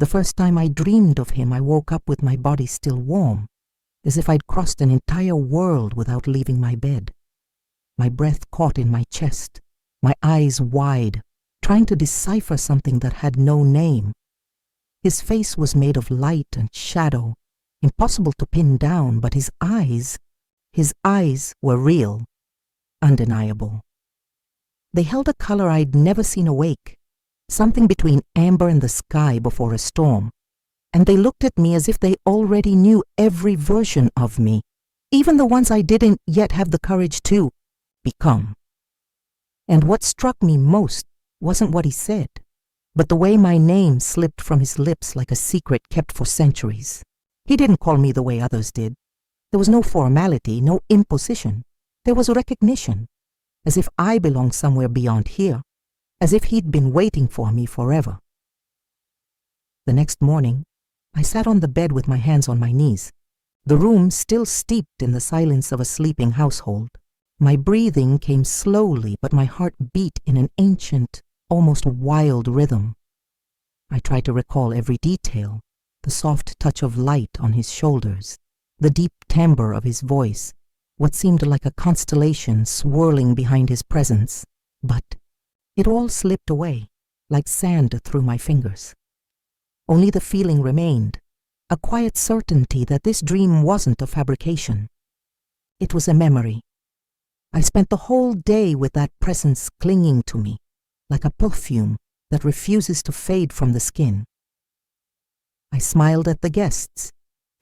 The first time I dreamed of him, I woke up with my body still warm, as if I'd crossed an entire world without leaving my bed. My breath caught in my chest, my eyes wide, trying to decipher something that had no name. His face was made of light and shadow, impossible to pin down, but his eyes were real, undeniable. They held a color I'd never seen awake, something between amber and the sky before a storm, and they looked at me as if they already knew every version of me, even the ones I didn't yet have the courage to become. And what struck me most wasn't what he said, but the way my name slipped from his lips like a secret kept for centuries. He didn't call me the way others did. There was no formality, no imposition. There was recognition, as if I belonged somewhere beyond here, as if he'd been waiting for me forever. The next morning, I sat on the bed with my hands on my knees, the room still steeped in the silence of a sleeping household. My breathing came slowly, but my heart beat in an ancient, almost wild rhythm. I tried to recall every detail, the soft touch of light on his shoulders, the deep timbre of his voice, what seemed like a constellation swirling behind his presence, but it all slipped away, like sand through my fingers. Only the feeling remained, a quiet certainty that this dream wasn't a fabrication. It was a memory. I spent the whole day with that presence clinging to me, like a perfume that refuses to fade from the skin. I smiled at the guests,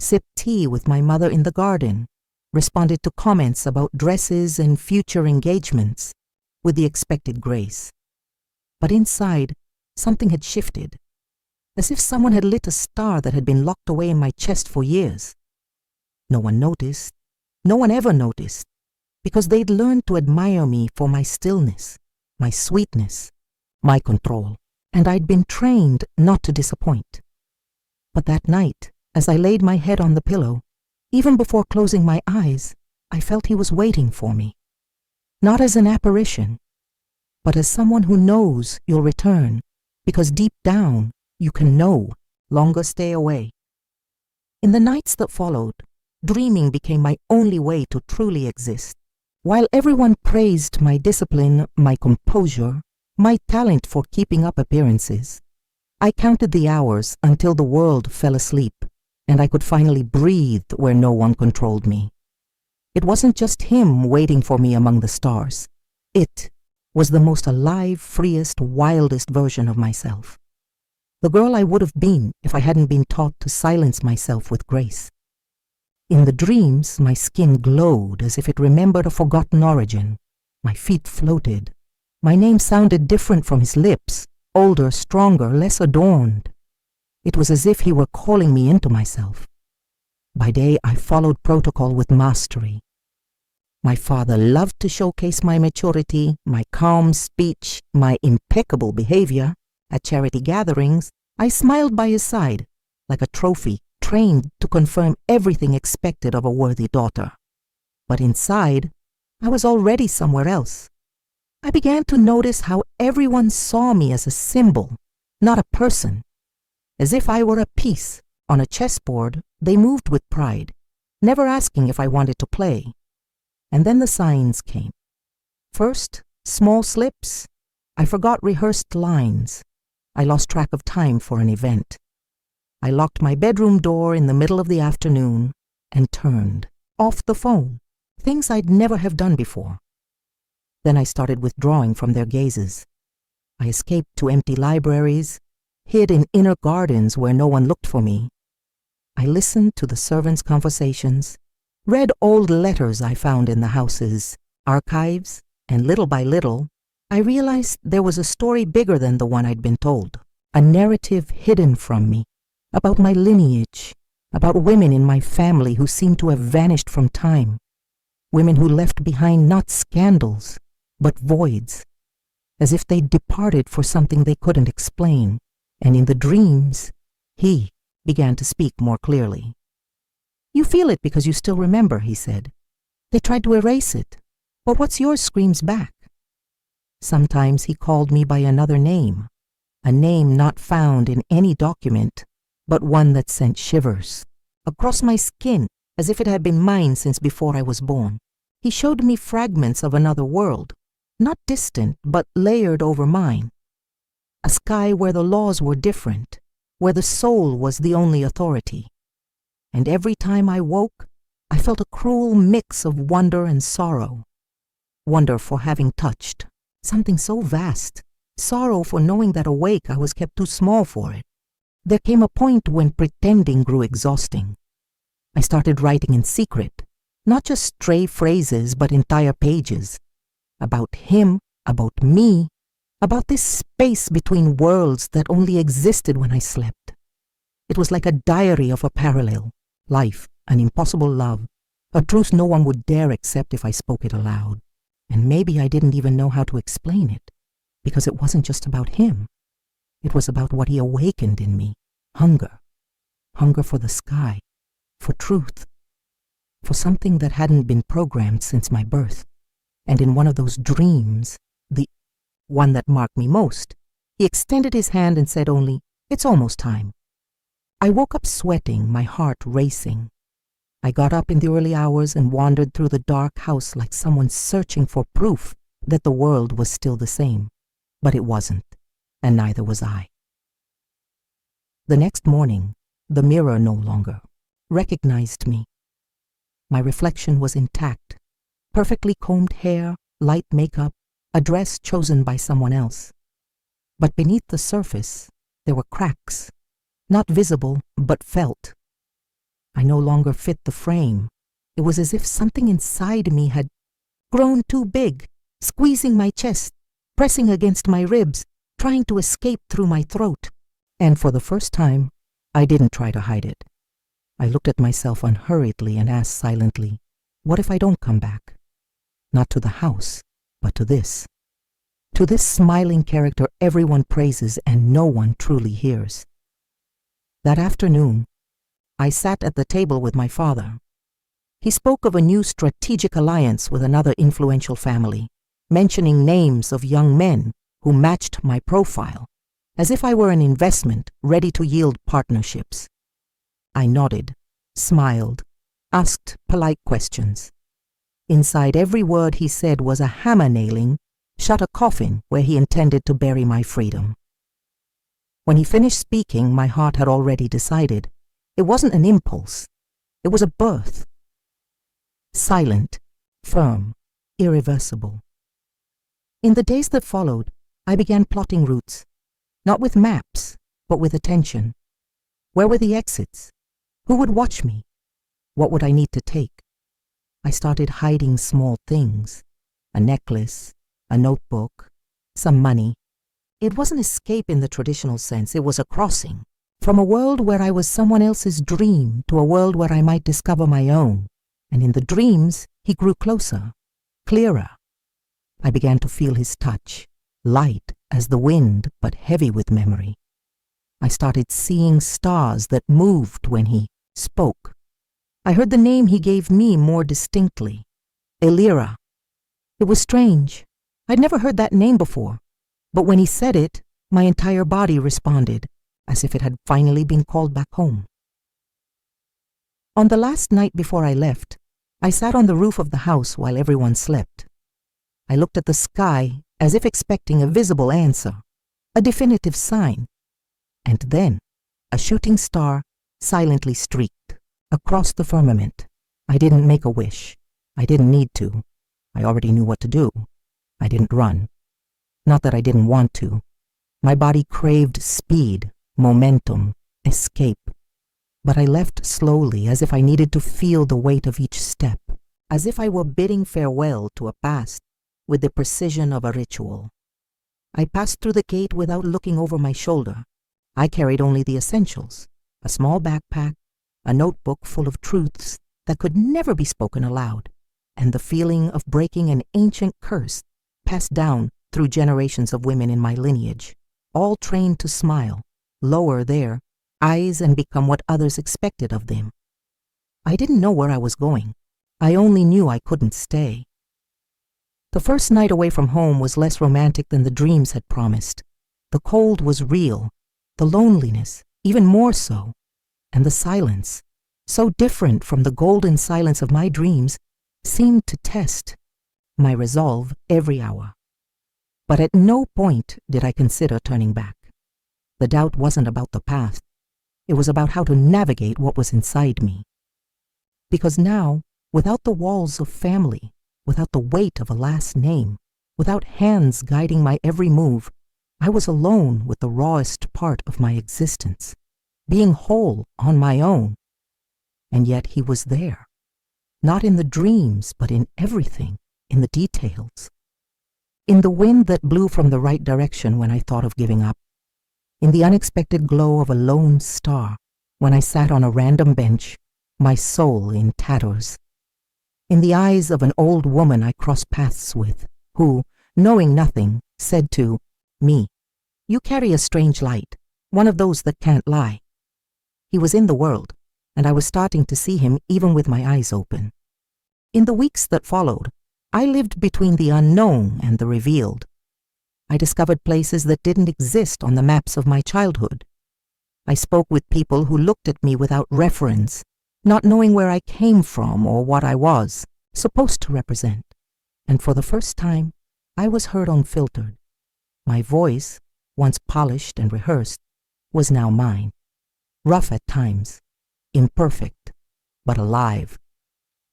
sipped tea with my mother in the garden, responded to comments about dresses and future engagements with the expected grace. But inside, something had shifted, as if someone had lit a star that had been locked away in my chest for years. No one noticed. No one ever noticed, because they'd learned to admire me for my stillness, my sweetness, my control, and I'd been trained not to disappoint. But that night, as I laid my head on the pillow, even before closing my eyes, I felt he was waiting for me. Not as an apparition, but as someone who knows you'll return, because deep down you can know, longer stay away. In the nights that followed, dreaming became my only way to truly exist. While everyone praised my discipline, my composure, my talent for keeping up appearances, I counted the hours until the world fell asleep and I could finally breathe where no one controlled me. It wasn't just him waiting for me among the stars. It was the most alive, freest, wildest version of myself. The girl I would have been if I hadn't been taught to silence myself with grace. In the dreams, my skin glowed as if it remembered a forgotten origin. My feet floated. My name sounded different from his lips, older, stronger, less adorned. It was as if he were calling me into myself. By day, I followed protocol with mastery. My father loved to showcase my maturity, my calm speech, my impeccable behavior. At charity gatherings, I smiled by his side, like a trophy, trained to confirm everything expected of a worthy daughter. But inside, I was already somewhere else. I began to notice how everyone saw me as a symbol, not a person. As if I were a piece on a chessboard, they moved with pride, never asking if I wanted to play. And then the signs came. First, small slips. I forgot rehearsed lines. I lost track of time for an event. I locked my bedroom door in the middle of the afternoon and turned off the phone, things I'd never have done before. Then I started withdrawing from their gazes. I escaped to empty libraries, hid in inner gardens where no one looked for me. I listened to the servants' conversations, read old letters I found in the houses, archives, and little by little, I realized there was a story bigger than the one I'd been told, a narrative hidden from me, about my lineage, about women in my family who seemed to have vanished from time, women who left behind not scandals, but voids, as if they'd departed for something they couldn't explain, and in the dreams, he began to speak more clearly. "You feel it because you still remember," he said. "They tried to erase it, but what's yours screams back." Sometimes he called me by another name, a name not found in any document, but one that sent shivers across my skin as if it had been mine since before I was born. He showed me fragments of another world, not distant, but layered over mine. A sky where the laws were different, where the soul was the only authority. And every time I woke, I felt a cruel mix of wonder and sorrow. Wonder for having touched something so vast, sorrow for knowing that awake I was kept too small for it. There came a point when pretending grew exhausting. I started writing in secret, not just stray phrases, but entire pages. About him, about me, about this space between worlds that only existed when I slept. It was like a diary of a parallel, life, an impossible love, a truth no one would dare accept if I spoke it aloud. And maybe I didn't even know how to explain it, because it wasn't just about him. It was about what he awakened in me, hunger. Hunger for the sky, for truth, for something that hadn't been programmed since my birth. And in one of those dreams, the one that marked me most, he extended his hand and said only, "It's almost time." I woke up sweating, my heart racing. I got up in the early hours and wandered through the dark house like someone searching for proof that the world was still the same. But it wasn't, and neither was I. The next morning, the mirror no longer recognized me. My reflection was intact, perfectly combed hair, light makeup, a dress chosen by someone else. But beneath the surface, there were cracks, not visible, but felt. I no longer fit the frame. It was as if something inside me had grown too big, squeezing my chest, pressing against my ribs, trying to escape through my throat. And for the first time, I didn't try to hide it. I looked at myself unhurriedly and asked silently, what if I don't come back? Not to the house, but to this. To this smiling character everyone praises and no one truly hears. That afternoon, I sat at the table with my father. He spoke of a new strategic alliance with another influential family, mentioning names of young men who matched my profile, as if I were an investment ready to yield partnerships. I nodded, smiled, asked polite questions. Inside every word he said was a hammer nailing shut a coffin where he intended to bury my freedom. When he finished speaking, my heart had already decided. It wasn't an impulse. It was a birth. Silent, firm, irreversible. In the days that followed, I began plotting routes, not with maps, but with attention. Where were the exits? Who would watch me? What would I need to take? I started hiding small things, a necklace, a notebook, some money. It wasn't escape in the traditional sense, it was a crossing. From a world where I was someone else's dream to a world where I might discover my own. And in the dreams, he grew closer, clearer. I began to feel his touch, light as the wind, but heavy with memory. I started seeing stars that moved when he spoke. I heard the name he gave me more distinctly, Aelira. It was strange. I'd never heard that name before, but when he said it, my entire body responded, as if it had finally been called back home. On the last night before I left, I sat on the roof of the house while everyone slept. I looked at the sky as if expecting a visible answer, a definitive sign. And then, a shooting star silently streaked across the firmament. I didn't make a wish. I didn't need to. I already knew what to do. I didn't run. Not that I didn't want to. My body craved speed, momentum, escape. But I left slowly, as if I needed to feel the weight of each step, as if I were bidding farewell to a past with the precision of a ritual. I passed through the gate without looking over my shoulder. I carried only the essentials, a small backpack, a notebook full of truths that could never be spoken aloud, and the feeling of breaking an ancient curse passed down through generations of women in my lineage, all trained to smile, lower their eyes and become what others expected of them. I didn't know where I was going. I only knew I couldn't stay. The first night away from home was less romantic than the dreams had promised. The cold was real, the loneliness, even more so, and the silence, so different from the golden silence of my dreams, seemed to test my resolve every hour. But at no point did I consider turning back. The doubt wasn't about the path. It was about how to navigate what was inside me. Because now, without the walls of family, without the weight of a last name, without hands guiding my every move, I was alone with the rawest part of my existence, being whole on my own. And yet he was there, not in the dreams, but in everything, in the details. In the wind that blew from the right direction when I thought of giving up, in the unexpected glow of a lone star when I sat on a random bench, my soul in tatters, in the eyes of an old woman I crossed paths with, who, knowing nothing, said to me, "You carry a strange light, one of those that can't lie." He was in the world, and I was starting to see him even with my eyes open. In the weeks that followed, I lived between the unknown and the revealed. I discovered places that didn't exist on the maps of my childhood. I spoke with people who looked at me without reference, not knowing where I came from or what I was supposed to represent. And for the first time, I was heard unfiltered. My voice, once polished and rehearsed, was now mine. Rough at times, imperfect, but alive.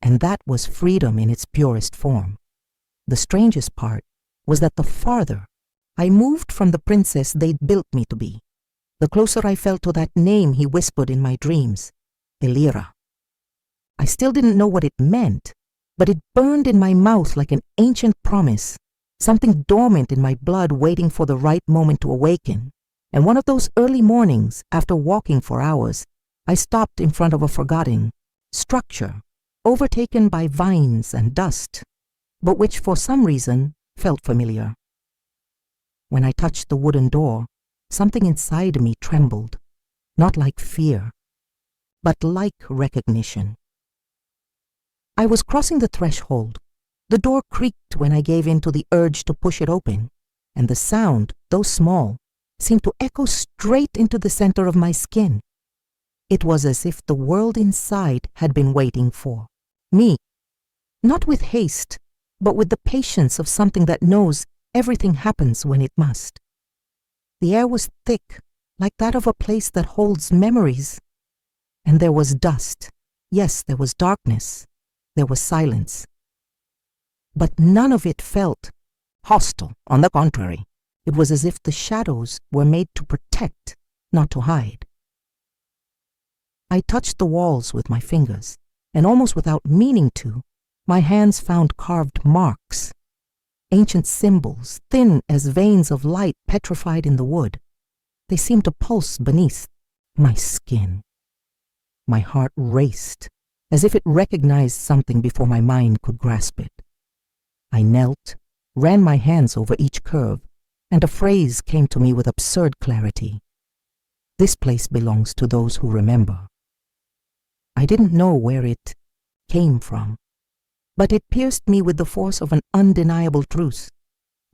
And that was freedom in its purest form. The strangest part was that the farther I moved from the princess they'd built me to be, the closer I felt to that name he whispered in my dreams, Aelira. I still didn't know what it meant, but it burned in my mouth like an ancient promise, something dormant in my blood waiting for the right moment to awaken. And one of those early mornings, after walking for hours, I stopped in front of a forgotten structure, overtaken by vines and dust, but which for some reason felt familiar. When I touched the wooden door, something inside me trembled, not like fear, but like recognition. I was crossing the threshold. The door creaked when I gave in to the urge to push it open, and the sound, though small, seemed to echo straight into the center of my skin. It was as if the world inside had been waiting for me, not with haste, but with the patience of something that knows everything happens when it must. The air was thick, like that of a place that holds memories. And there was dust. Yes, there was darkness. There was silence. But none of it felt hostile. On the contrary, it was as if the shadows were made to protect, not to hide. I touched the walls with my fingers, and almost without meaning to, my hands found carved marks, ancient symbols, thin as veins of light petrified in the wood. They seemed to pulse beneath my skin. My heart raced, as if it recognized something before my mind could grasp it. I knelt, ran my hands over each curve, and a phrase came to me with absurd clarity. This place belongs to those who remember. I didn't know where it came from, but it pierced me with the force of an undeniable truth.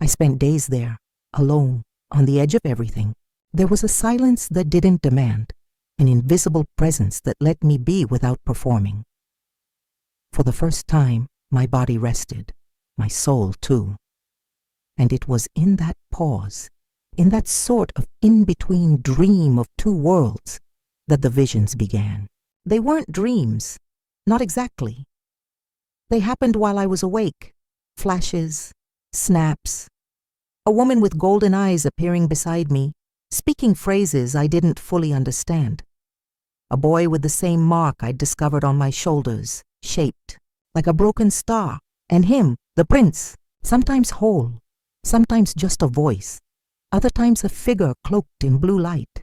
I spent days there, alone, on the edge of everything. There was a silence that didn't demand, an invisible presence that let me be without performing. For the first time, my body rested, my soul too. And it was in that pause, in that sort of in-between dream of two worlds, that the visions began. They weren't dreams, not exactly. They happened while I was awake, flashes, snaps, a woman with golden eyes appearing beside me, speaking phrases I didn't fully understand. A boy with the same mark I'd discovered on my shoulders, shaped like a broken star, and him, the prince, sometimes whole, sometimes just a voice, other times a figure cloaked in blue light.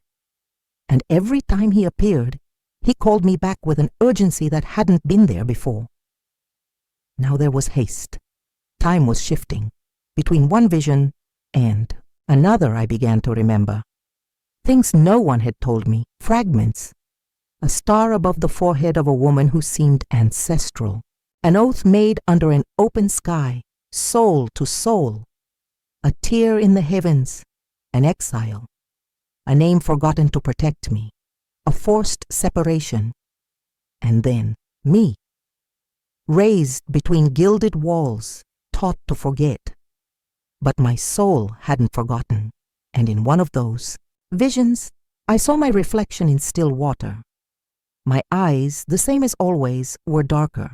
And every time he appeared, he called me back with an urgency that hadn't been there before. Now there was haste. Time was shifting. Between one vision and another I began to remember. Things no one had told me, fragments. A star above the forehead of a woman who seemed ancestral. An oath made under an open sky, soul to soul. A tear in the heavens, an exile. A name forgotten to protect me. a forced separation, and then me, raised between gilded walls, taught to forget. But my soul hadn't forgotten, and in one of those visions, I saw my reflection in still water. My eyes, the same as always, were darker,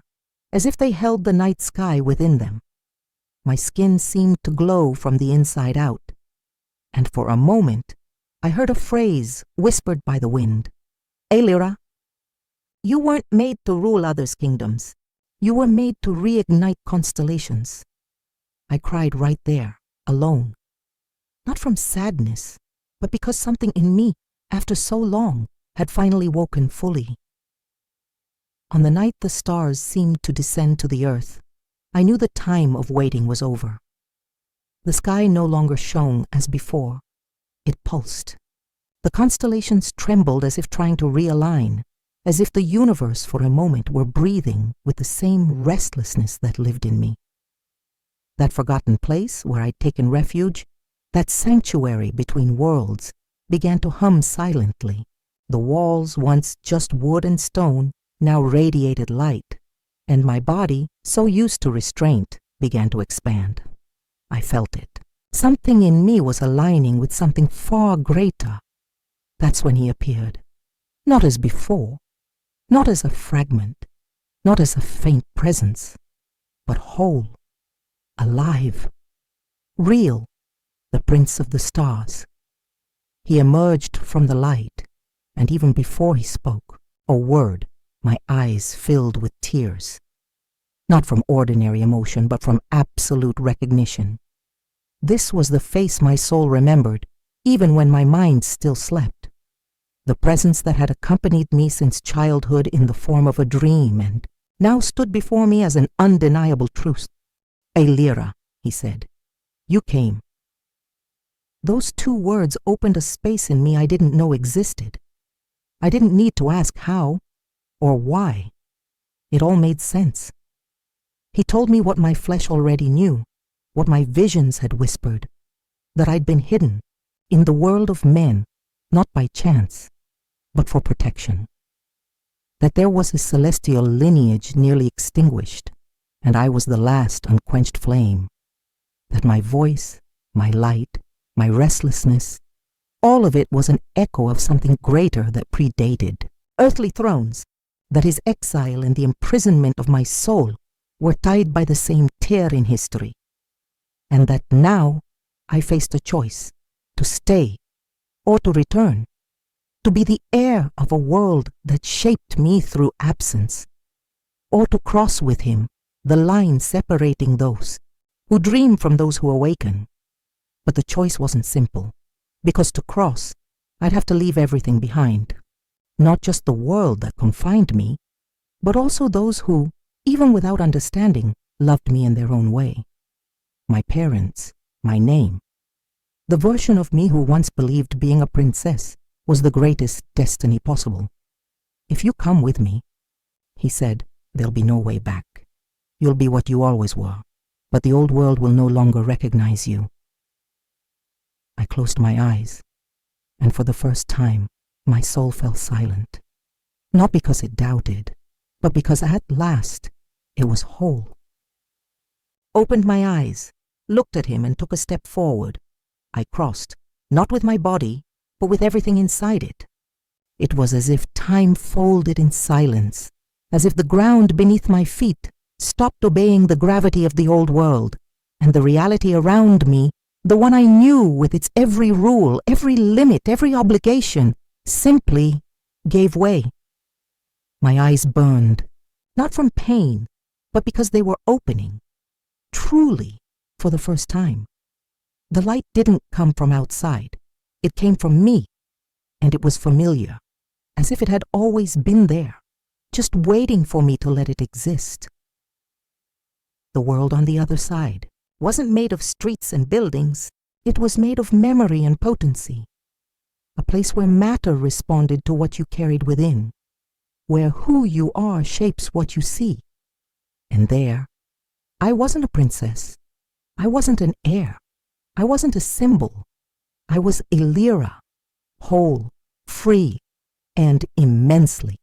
as if they held the night sky within them. My skin seemed to glow from the inside out, and for a moment I heard a phrase whispered by the wind. Aelira, you weren't made to rule others' kingdoms. You were made to reignite constellations. I cried right there, alone. Not from sadness, but because something in me, after so long, had finally woken fully. On the night the stars seemed to descend to the earth, I knew the time of waiting was over. The sky no longer shone as before. It pulsed. The constellations trembled as if trying to realign, as if the universe for a moment were breathing with the same restlessness that lived in me. That forgotten place where I'd taken refuge, that sanctuary between worlds, began to hum silently. The walls, once just wood and stone, now radiated light, and my body, so used to restraint, began to expand. I felt it. Something in me was aligning with something far greater. That's when he appeared. Not as before, not as a fragment, not as a faint presence, but whole, alive, real, the Prince of the Stars. He emerged from the light, and even before he spoke a word, my eyes filled with tears. Not from ordinary emotion, but from absolute recognition. This was the face my soul remembered, even when my mind still slept. The presence that had accompanied me since childhood in the form of a dream and now stood before me as an undeniable truth. Aelira, he said, you came. Those two words opened a space in me I didn't know existed. I didn't need to ask how or why. It all made sense. He told me what my flesh already knew, what my visions had whispered, that I'd been hidden in the world of men, not by chance, but for protection. That there was a celestial lineage nearly extinguished, and I was the last unquenched flame. That my voice, my light, my restlessness, all of it was an echo of something greater that predated earthly thrones, that his exile and the imprisonment of my soul were tied by the same tear in history, and that now I faced a choice, to stay or to return, to be the heir of a world that shaped me through absence, or to cross with him the line separating those who dream from those who awaken. But the choice wasn't simple, because to cross, I'd have to leave everything behind, not just the world that confined me, but also those who, even without understanding, loved me in their own way. My parents, my name. The version of me who once believed being a princess was the greatest destiny possible. If you come with me, he said, there'll be no way back. You'll be what you always were, but the old world will no longer recognize you. I closed my eyes, and for the first time, my soul fell silent. Not because it doubted, but because at last it was whole. Opened my eyes, looked at him, and took a step forward. I crossed, not with my body, but with everything inside it. It was as if time folded in silence, as if the ground beneath my feet stopped obeying the gravity of the old world, and the reality around me, the one I knew with its every rule, every limit, every obligation, simply gave way. My eyes burned, not from pain, but because they were opening, truly, for the first time. The light didn't come from outside. It came from me, and it was familiar, as if it had always been there, just waiting for me to let it exist. The world on the other side wasn't made of streets and buildings. It was made of memory and potency, a place where matter responded to what you carried within, where who you are shapes what you see. And there, I wasn't a princess. I wasn't an heir. I wasn't a symbol. I was Aelira, whole, free, and immensely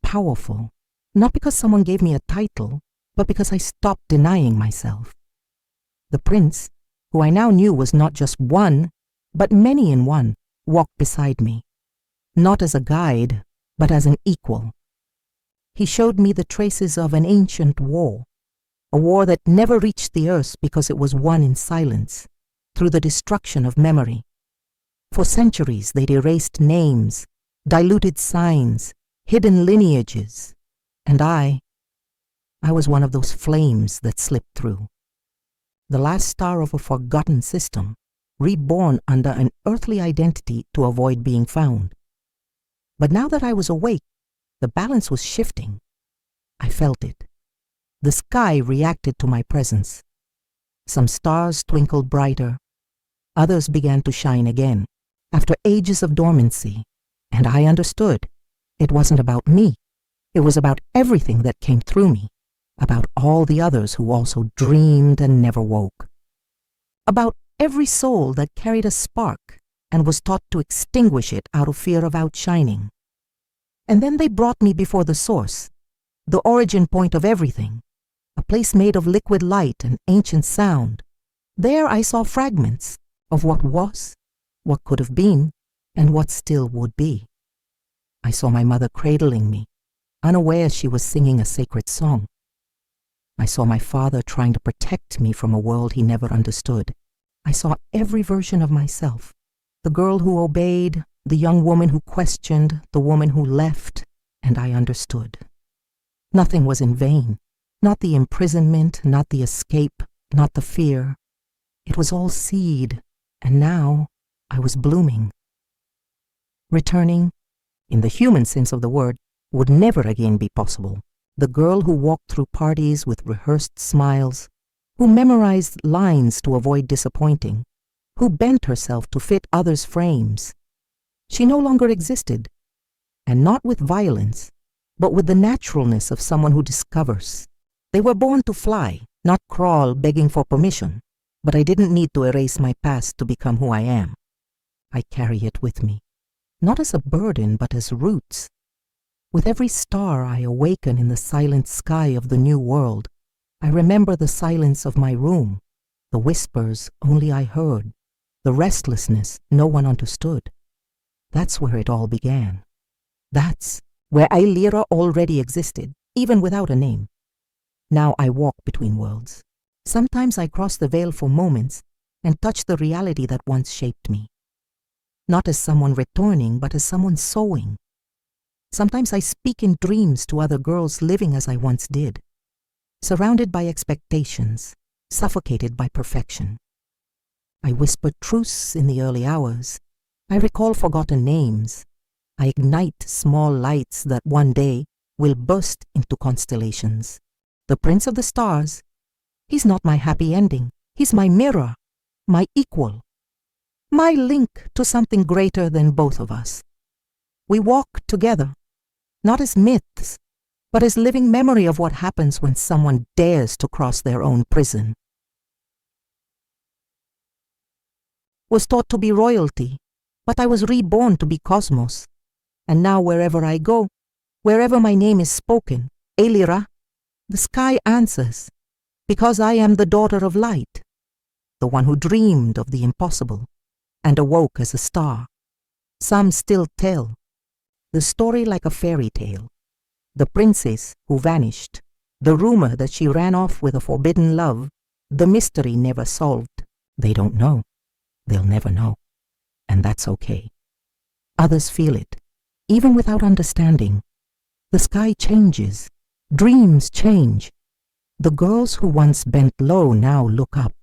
powerful, not because someone gave me a title, but because I stopped denying myself. The prince, who I now knew was not just one, but many in one, walked beside me, not as a guide, but as an equal. He showed me the traces of an ancient war, a war that never reached the earth because it was won in silence, through the destruction of memory. For centuries they'd erased names, diluted signs, hidden lineages, and I was one of those flames that slipped through. The last star of a forgotten system, reborn under an earthly identity to avoid being found. But now that I was awake, the balance was shifting. I felt it. The sky reacted to my presence. Some stars twinkled brighter. Others began to shine again, after ages of dormancy. And I understood. It wasn't about me. It was about everything that came through me. About all the others who also dreamed and never woke. About every soul that carried a spark and was taught to extinguish it out of fear of outshining. And then they brought me before the source, the origin point of everything, a place made of liquid light and ancient sound. There I saw fragments of what was, what could have been, and what still would be. I saw my mother cradling me, unaware she was singing a sacred song. I saw my father trying to protect me from a world he never understood. I saw every version of myself, the girl who obeyed, the young woman who questioned, the woman who left, and I understood. Nothing was in vain, not the imprisonment, not the escape, not the fear. It was all seed, and now I was blooming. Returning, in the human sense of the word, would never again be possible. The girl who walked through parties with rehearsed smiles, who memorized lines to avoid disappointing, who bent herself to fit others' frames. She no longer existed, and not with violence, but with the naturalness of someone who discovers. They were born to fly, not crawl begging for permission, but I didn't need to erase my past to become who I am. I carry it with me, not as a burden, but as roots. With every star I awaken in the silent sky of the new world, I remember the silence of my room, the whispers only I heard, the restlessness no one understood. That's where it all began. That's where Aelira already existed, even without a name. Now I walk between worlds. Sometimes I cross the veil for moments and touch the reality that once shaped me. Not as someone returning, but as someone sowing. Sometimes I speak in dreams to other girls living as I once did, surrounded by expectations, suffocated by perfection. I whisper truths in the early hours. I recall forgotten names. I ignite small lights that one day will burst into constellations. The Prince of the Stars, he's not my happy ending. He's my mirror, my equal, my link to something greater than both of us. We walk together, not as myths, but as living memory of what happens when someone dares to cross their own prison. Was taught to be royalty, but I was reborn to be cosmos. And now wherever I go, wherever my name is spoken, Aelira, the sky answers, because I am the daughter of light, the one who dreamed of the impossible and awoke as a star. Some still tell the story like a fairy tale, the princess who vanished, the rumor that she ran off with a forbidden love, the mystery never solved. They don't know. They'll never know. And that's okay. Others feel it, even without understanding. The sky changes. Dreams change. The girls who once bent low now look up,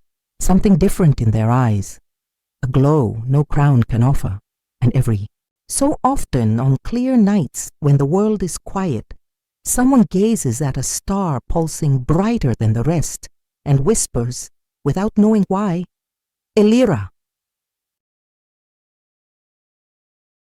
something different in their eyes, a glow no crown can offer, and so often on clear nights when the world is quiet, someone gazes at a star pulsing brighter than the rest and whispers, without knowing why, Aelira,